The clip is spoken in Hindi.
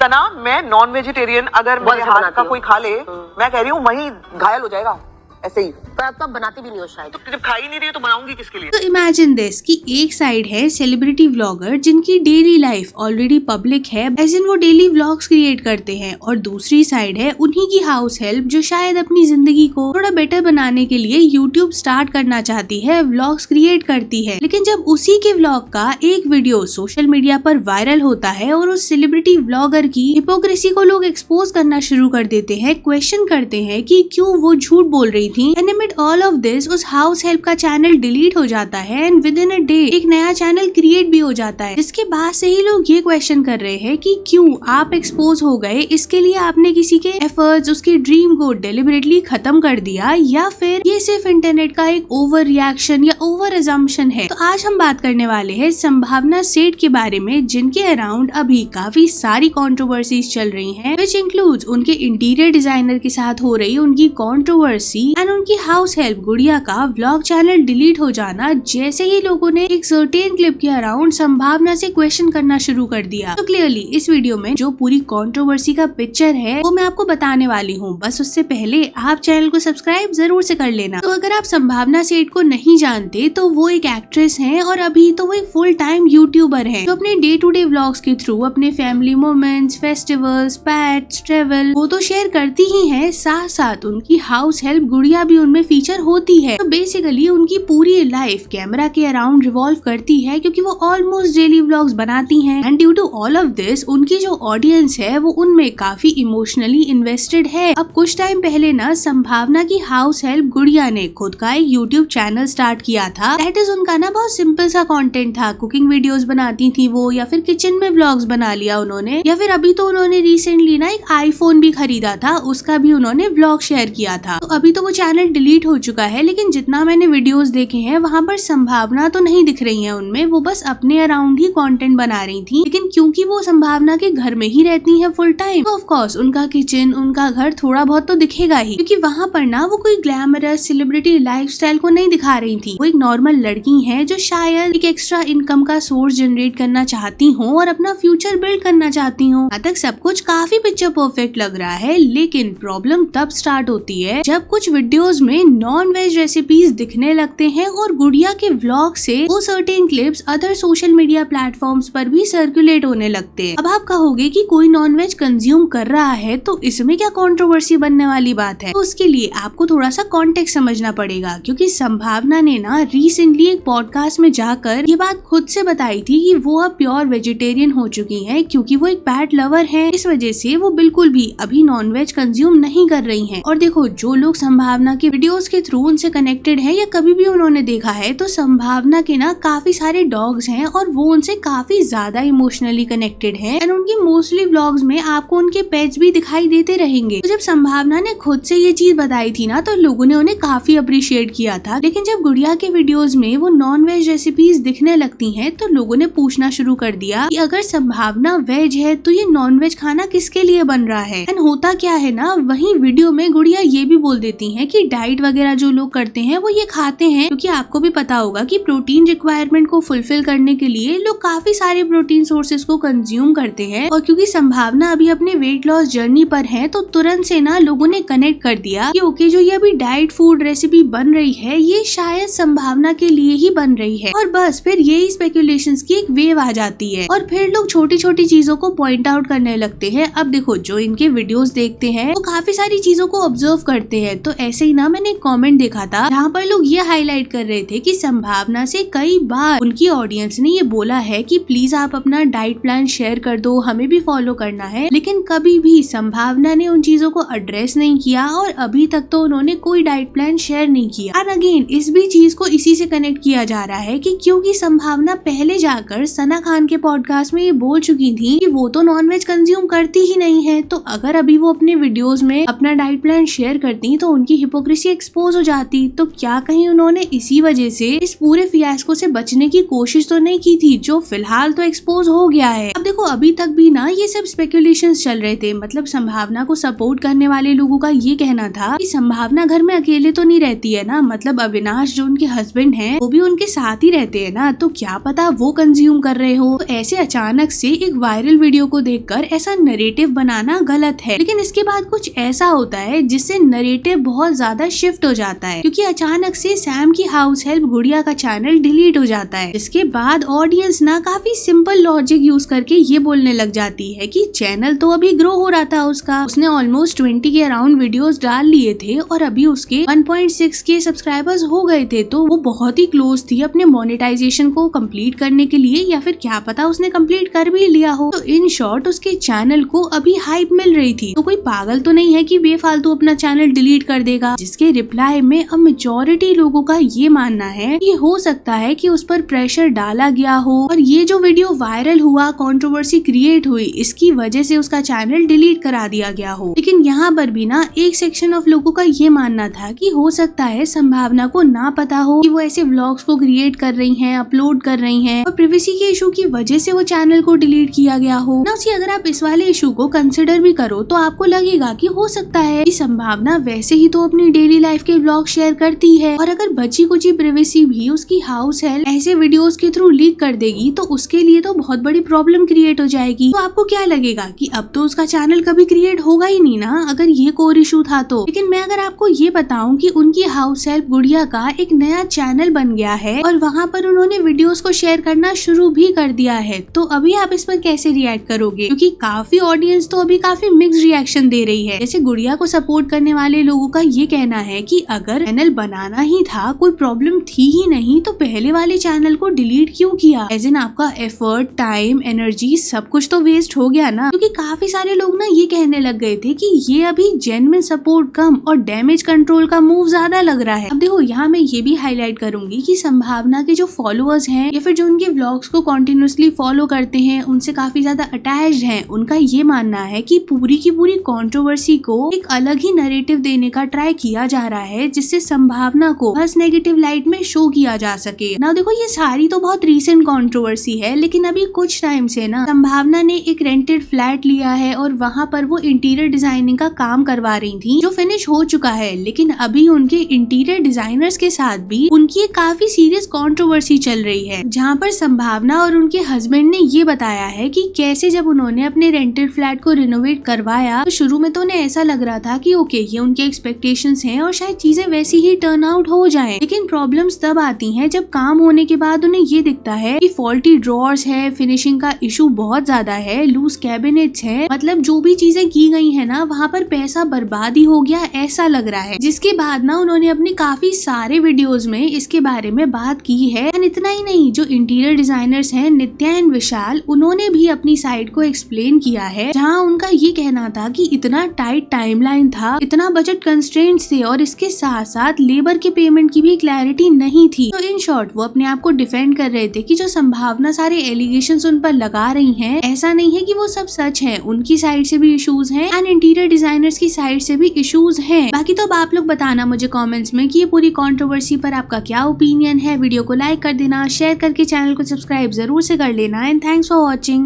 तना मैं नॉन वेजिटेरियन, अगर मेरे हाथ का कोई खा ले, मैं कह रही हूँ वहीं घायल हो जाएगा ऐसे ही। पर अब तो आप बनाती भी नहीं हो शायद। तो जब खा ही नहीं रही हो तो बनाऊंगी किसके लिए? तो इमेजिन दिस कि एक साइड है सेलिब्रिटी व्लॉगर जिनकी डेली लाइफ ऑलरेडी पब्लिक है, एज इन वो डेली व्लॉग्स क्रिएट करते हैं, और दूसरी साइड है उन्हीं की हाउस हेल्प जो शायद अपनी जिंदगी को थोड़ा बेटर बनाने के लिए यूट्यूब स्टार्ट करना चाहती है, व्लॉग्स क्रिएट करती है। लेकिन जब उसी के व्लॉग का एक वीडियो सोशल मीडिया पर वायरल होता है और उस सेलिब्रिटी व्लॉगर की हिपोक्रेसी को लोग एक्सपोज करना शुरू कर देते हैं, क्वेश्चन करते हैं कि क्यों वो झूठ बोल रही थी, and amid all of this उस हाउस हेल्प का चैनल डिलीट हो जाता है and with in a day एक नया चैनल क्रिएट भी हो जाता है, जिसके बाद से ही लोग ये क्वेश्चन कर रहे हैं कि क्यों आप एक्सपोज हो गए, इसके लिए आपने किसी के एफर्ट्स, उसके ड्रीम को डेलिबरेटली खत्म कर दिया, या फिर ये सिर्फ इंटरनेट का एक ओवर रिएक्शन या ओवर अजम्पशन है। तो आज हम बात करने वाले हैं संभावना सेठ के बारे में, जिनके अराउंड अभी काफी सारी कंट्रोवर्सीज चल रही हैं, विच इंक्लूड्स उनके इंटीरियर डिजाइनर के साथ हो रही उनकी कंट्रोवर्सी एंड उनकी हाउस हेल्प गुड़िया का व्लॉग चैनल डिलीट हो जाना, जैसे ही लोगों ने एक सर्टेन क्लिप के अराउंड संभावना से क्वेश्चन करना शुरू कर दिया। तो क्लियरली इस वीडियो में जो पूरी कंट्रोवर्सी का पिक्चर है वो मैं आपको बताने वाली हूँ, बस उससे पहले आप चैनल को सब्सक्राइब जरूर से कर लेना। तो अगर आप संभावना सेठ को नहीं जानते तो वो एक एक्ट्रेस है और अभी तो वो एक फुल टाइम यूट्यूबर है, जो अपने डे टू डे व्लॉग्स के थ्रू अपने family moments, festivals, pets, travel वो तो शेयर करती ही है, साथ साथ उनकी हाउस हेल्प गुड़िया भी उनमें फीचर होती है। तो बेसिकली उनकी पूरी लाइफ कैमरा के अराउंड रिवॉल्व करती है, क्योंकि वो ऑलमोस्ट डेली व्लॉग्स बनाती हैं, and due to all of this उनकी जो ऑडियंस है वो उनमें काफी इमोशनली इन्वेस्टेड है। अब कुछ टाइम पहले ना संभावना की हाउस हेल्प गुड़िया ने खुद का एक यूट्यूब चैनल स्टार्ट किया था। दैट इज उनका ना बहुत सिंपल सा कंटेंट था, कुकिंग वीडियोस बनाती थी वो, या फिर किचन में व्लॉग्स बना लिया उन्होंने, या फिर अभी तो उन्होंने रिसेंटली ना एक आईफोन भी खरीदा था, उसका भी उन्होंने व्लॉग शेयर किया था। तो अभी तो वो चैनल डिलीट हो चुका है, लेकिन जितना मैंने वीडियोस देखे हैं वहाँ पर संभावना तो नहीं दिख रही है उनमें, वो बस अपने अराउंड ही कंटेंट बना रही थी। लेकिन क्योंकि वो संभावना के घर में ही रहती है फुल टाइम, तो ऑफ कोर्स उनका किचन, उनका घर थोड़ा बहुत तो दिखेगा ही, क्योंकि वहाँ पर ना वो कोई ग्लैमरस सेलिब्रिटी लाइफस्टाइल को नहीं दिखा रही थी। वो एक नॉर्मल लड़की है जो शायद एक एक्स्ट्रा इनकम का सोर्स जनरेट करना चाहती हो और अपना फ्यूचर बिल्ड करना चाहती हो। अब तक सब कुछ काफी पिक्चर परफेक्ट लग रहा है, लेकिन प्रॉब्लम तब स्टार्ट होती है जब कुछ वीडियोस में नॉन वेज रेसिपीज दिखने लगते हैं और गुड़िया के व्लॉग से वो certain clips other social media platforms पर भी सर्कुलेट होने लगते हैं। अब आप कहोगे कि कोई नॉन वेज कंज्यूम कर रहा है तो इसमें क्या कंट्रोवर्सी बनने वाली बात है? तो उसके लिए आपको थोड़ा सा कॉन्टेक्स्ट समझना पड़ेगा, क्योंकि संभावना ने ना रिसेंटली एक पॉडकास्ट में जाकर ये बात खुद से बताई थी कि वो अब प्योर वेजिटेरियन हो चुकी है, क्योंकि वो एक पैट लवर है। इस वजह से वो बिल्कुल भी अभी नॉन वेज कंज्यूम नहीं कर रही है। और देखो, जो लोग संभावना के वीडियोस के थ्रू उनसे कनेक्टेड है या कभी भी उन्होंने देखा है, तो संभावना के ना काफी सारे डॉग्स हैं और वो उनसे काफी ज्यादा इमोशनली कनेक्टेड है, एंड उनकी मोस्टली व्लॉग्स में आपको उनके पेट्स भी दिखाई देते रहेंगे। तो जब संभावना ने खुद से ये चीज बताई थी ना, तो लोगों ने उन्हें काफी अप्रिशिएट किया था। लेकिन जब गुड़िया के वीडियोस में वो नॉन वेज रेसिपीज दिखने लगती हैं, तो लोगों ने पूछना शुरू कर दिया कि अगर संभावना वेज है तो ये नॉन वेज खाना किसके लिए बन रहा है। एंड होता क्या है ना, वही वीडियो में गुड़िया ये भी बोल देती है कि डाइट वगैरह जो लोग करते हैं वो ये खाते हैं क्योंकि आपको भी पता होगा कि प्रोटीन रिक्वायरमेंट को फुलफिल करने के लिए लोग काफी सारे प्रोटीन सोर्सेज को कंज्यूम करते हैं। और क्योंकि संभावना अभी अपने वेट लॉस जर्नी पर है, तो तुरंत से ना लोगों ने कनेक्ट कर दिया कि ओके, जो ये अभी डाइट फूड रेसिपी बन रही है ये शायद संभावना के लिए ही बन रही है। और बस फिर यही स्पेकुलेशंस की एक वेव आ जाती है और फिर लोग छोटी छोटी चीजों को पॉइंट आउट करने लगते हैं। अब देखो, जो इनके वीडियोस देखते हैं वो काफी सारी चीजों को ऑब्जर्व करते हैं। तो ऐसे ही ना मैंने एक कमेंट देखा था जहाँ पर लोग ये हाईलाइट कर रहे थे कि संभावना से कई बार उनकी ऑडियंस ने ये बोला है कि प्लीज आप अपना डाइट प्लान शेयर कर दो, हमें भी फॉलो करना है, लेकिन कभी भी संभावना ने उन चीजों को एड्रेस नहीं किया और अभी तक तो उन्होंने कोई डाइट प्लान शेयर नहीं किया। और अगेन इस भी चीज को इसी से कनेक्ट किया जा रहा है कि क्योंकि संभावना पहले जाकर सना खान के पॉडकास्ट में ये बोल चुकी थी कि वो तो नॉनवेज कंज्यूम करती ही नहीं है, तो अगर अभी वो अपने वीडियोस में अपना डाइट प्लान शेयर करती तो उनकी हिपोक्रेसी एक्सपोज हो जाती, तो क्या कहीं उन्होंने इसी वजह से इस पूरे फियास्को से बचने की कोशिश तो नहीं की थी, जो फिलहाल तो एक्सपोज हो गया है। अब देखो अभी तक भी ना ये सब स्पेकुलेशंस चल रहे थे, मतलब संभावना को सपोर्ट करने वाले लोगों का ये कहना था कि संभावना घर में अकेले तो नहीं रहती है ना, मतलब अविनाश जो उनके हस्बैंड हैं वो भी उनके साथ ही रहते हैं ना, तो क्या पता वो कंज्यूम कर रहे हो। तो ऐसे अचानक से एक वायरल वीडियो को देखकर ऐसा नरेटिव बनाना गलत है, लेकिन इसके बाद कुछ ऐसा होता है जिससे नरेटिव बहुत ज्यादा शिफ्ट हो जाता है, क्योंकि अचानक से सैम की हाउस हेल्प गुड़िया का चैनल डिलीट हो जाता है। इसके बाद ऑडियंस ना काफी सिंपल लॉजिक यूज करके ये बोलने लग जाती है कि चैनल तो अभी ग्रो हो रहा था उसका, उसने ऑलमोस्ट 20 के अराउंड वीडियोस डाल लिए थे और अभी उसके 1.6 के सब्सक्राइबर्स हो गए थे, तो वो बहुत ही क्लोज थी अपने मोनेटाइजेशन को कंप्लीट करने के लिए, या फिर क्या पता उसने कंप्लीट कर भी लिया हो। तो इन शॉर्ट उसके चैनल को अभी हाइप मिल रही थी, तो कोई पागल तो नहीं है कि बेफालतू अपना चैनल डिलीट कर देगा। जिसके रिप्लाई में अब मेजॉरिटी लोगों का ये मानना है कि हो सकता है कि उस पर प्रेशर डाला गया हो और ये जो वीडियो वायरल हुआ, कंट्रोवर्सी क्रिएट हुई, इसकी वजह से उसका चैनल डिलीट करा दिया गया हो। लेकिन यहाँ पर भी ना एक सेक्शन ऑफ लोगों का ये मानना था कि हो सकता है संभावना को ना पता हो कि वो ऐसे व्लॉग्स को क्रिएट कर रही हैं, अपलोड कर रही हैं और प्राइवेसी के इशू की वजह से वो चैनल को डिलीट किया गया हो ना। उसी अगर आप इस वाले इशू को कंसिडर भी करो तो आपको लगेगा कि हो सकता है कि संभावना वैसे ही तो अपनी डेली लाइफ के व्लॉग शेयर करती है, और अगर बची कुची प्राइवेसी भी उसकी हाउस हेल्प ऐसे वीडियोस के थ्रू लीक कर देगी तो उसके लिए तो बहुत बड़ी प्रॉब्लम क्रिएट हो जाएगी। तो आपको क्या लगेगा कि अब तो उसका चैनल कभी क्रिएट होगा ही नहीं ना, अगर ये कोर इशू था तो। लेकिन मैं अगर आपको ये बताऊं कि उनकी हाउस हेल्प गुड़िया का एक नया चैनल बन गया है और वहाँ पर उन्होंने वीडियोस को शेयर करना शुरू भी कर दिया है, तो अभी आप इस पर कैसे रिएक्ट करोगे? क्योंकि काफी ऑडियंस तो अभी काफी मिक्स्ड रिएक्शन दे रही है। जैसे गुड़िया को सपोर्ट करने वाले लोगों का ये कहना है कि अगर चैनल बनाना ही था, कोई प्रॉब्लम थी ही नहीं, तो पहले वाले चैनल को डिलीट क्यों किया? एज इन आपका एफर्ट, टाइम, एनर्जी सब कुछ तो वेस्ट हो गया ना। क्योंकि काफी सारे लोग ना ये कहने लग गए थे कि ये अभी जेन्युइन सपोर्ट कम और डैमेज कंट्रोल का मूव ज्यादा लग रहा है। अब देखो यहाँ मैं ये भी हाईलाइट करूंगी कि संभावना के जो फॉलोअर्स हैं या फिर जो उनके व्लॉग्स को कंटिन्यूअसली फॉलो करते हैं, उनसे काफी ज्यादा अटैच्ड हैं, उनका ये मानना है कि पूरी की पूरी कंट्रोवर्सी को एक अलग ही नैरेटिव देने का ट्राई किया जा रहा है, जिससे संभावना को बस नेगेटिव लाइट में शो किया जा सके ना। देखो ये सारी तो बहुत रीसेंट कंट्रोवर्सी है, लेकिन अभी कुछ टाइम से ना संभावना ने एक रेंटेड फ्लैट लिया है और वहाँ पर वो इंटीरियर डिजाइनिंग का काम करवा रही थी, जो फिनिश हो चुका है। लेकिन अभी उनके इंटीरियर डिजाइनर्स के साथ भी उनकी एक काफी सीरियस कंट्रोवर्सी चल रही है, जहाँ पर संभावना और उनके हस्बैंड ने ये बताया है कि कैसे जब उन्होंने अपने रेंटेड फ्लैट को रिनोवेट करवाया तो शुरू में तो उन्हें ऐसा लग रहा था कि ओके ये उनके एक्सपेक्टेशंस हैं और शायद चीजें वैसी ही टर्न आउट हो जाएं। लेकिन प्रॉब्लम्स तब आती हैं जब काम होने के बाद उन्हें ये दिखता है कि फॉल्टी ड्रॉर्स है, फिनिशिंग का इशू बहुत ज्यादा है, लूज कैबिनेट्स है, मतलब जो भी चीजें की गई है ना वहाँ पर पैसा बर्बादी हो गया ऐसा लग रहा है। जिसके बाद ना उन्होंने अपने काफी सारे वीडियोस में इसके बारे में बात की है। एंड इतना ही नहीं, जो इंटीरियर डिजाइनर्स हैं नित्या एंड विशाल, उन्होंने भी अपनी साइड को एक्सप्लेन किया है, जहाँ उनका ये कहना था कि इतना टाइट टाइमलाइन था, इतना बजट कंस्ट्रेंट्स थे और इसके साथ साथ लेबर के पेमेंट की भी क्लैरिटी नहीं थी। तो इन शॉर्ट वो अपने आप को डिफेंड कर रहे थे कि जो संभावना सारे एलिगेशंस उन पर लगा रही हैं, ऐसा नहीं है कि वो सब सच है, उनकी साइड से भी इश्यूज हैं एंड इंटीरियर डिजाइनर्स की साइड से भी इश्यूज हैं। बाकी तो अब आप लोग बताना मुझे कमेंट्स में कि ये पूरी कंट्रोवर्सी पर आपका क्या ओपिनियन है। वीडियो को लाइक कर देना, शेयर करके चैनल को सब्सक्राइब जरूर से कर लेना एंड थैंक्स फॉर वॉचिंग।